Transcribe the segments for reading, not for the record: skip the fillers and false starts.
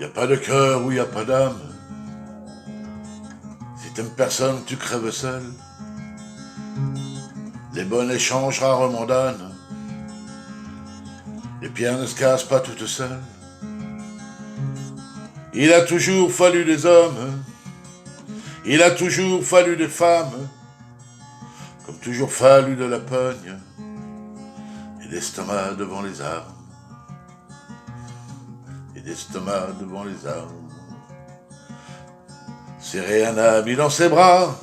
Y a pas de cœur où y a pas d'âme. Si t'aimes personne, tu crèves seul. Les bonnes échanges rarement d'âne. Les pierres ne se cassent pas toutes seules. Il a toujours fallu des hommes. Il a toujours fallu des femmes. Comme toujours fallu de la pogne. Et l'estomac devant les armes. Et l'estomac devant les armes. Serrer un ami dans ses bras.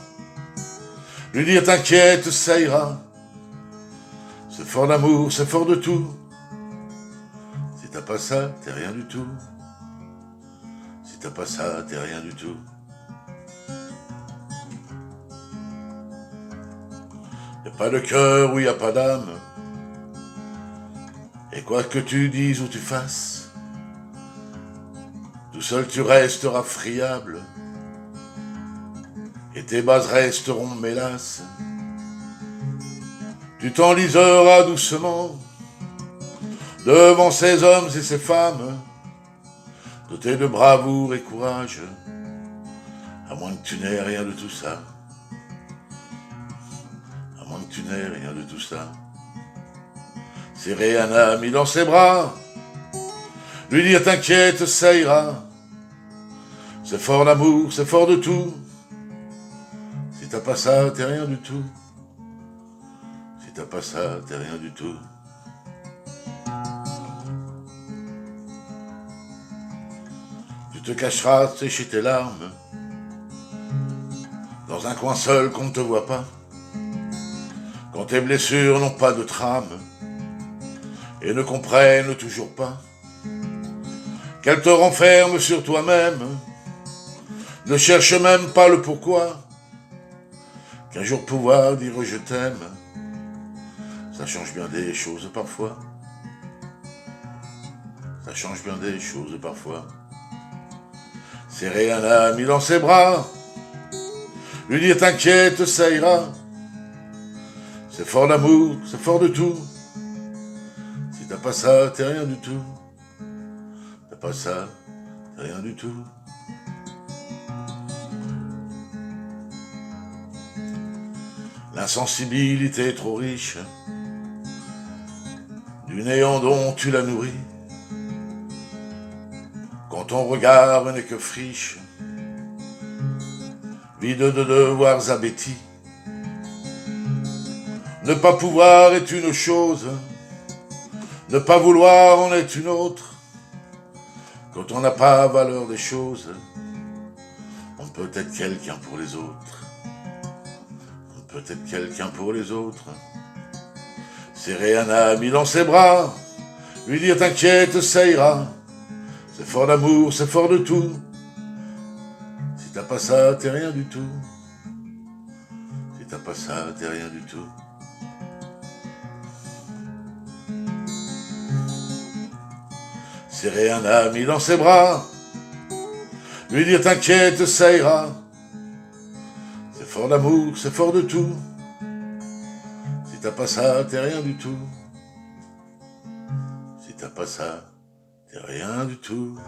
Lui dire t'inquiète, ça ira. C'est fort d'amour, c'est fort de tout. Si t'as pas ça, t'es rien du tout. Si t'as pas ça, t'es rien du tout. Y a pas de cœur où y a pas d'âme. Et quoi que tu dises ou tu fasses, tout seul tu resteras friable. Et tes bases resteront mélasses. Tu t'enliseras doucement devant ces hommes et ces femmes, dotés de bravoure et courage, à moins que tu n'aies rien de tout ça. À moins que tu n'aies rien de tout ça. Serrer un ami dans ses bras, lui dire t'inquiète, ça ira. C'est fort d'amour, c'est fort de tout. Si t'as pas ça, t'es rien du tout. Si t'as pas ça, t'es rien du tout. Tu te cacheras sécher tes larmes dans un coin seul qu'on ne te voit pas, quand tes blessures n'ont pas de trame et ne comprennent toujours pas qu'elles te renferment sur toi-même. Ne cherche même pas le pourquoi, qu'un jour pouvoir dire je t'aime, ça change bien des choses parfois. Ça change bien des choses parfois. Serrer un ami dans ses bras, lui dire t'inquiète, ça ira. C'est fort d'amour, c'est fort de tout. Si t'as pas ça, t'es rien du tout. T'as pas ça, t'es rien du tout. L'insensibilité est trop riche du néant dont tu la nourris. Quand ton regard n'est que friche, vide de devoirs abétis. Ne pas pouvoir est une chose, ne pas vouloir en est une autre. Quand on n'a pas valeur des choses, on peut être quelqu'un pour les autres. On peut être quelqu'un pour les autres. Serrer un ami dans ses bras, lui dire t'inquiète, ça ira. C'est fort d'amour, c'est fort de tout. Si t'as pas ça, t'es rien du tout. Si t'as pas ça, t'es rien du tout. Serrer un ami dans ses bras, lui dire t'inquiète, ça ira. C'est fort d'amour, c'est fort de tout. Si t'as pas ça, t'es rien du tout. Si t'as pas ça, t'es rien du tout.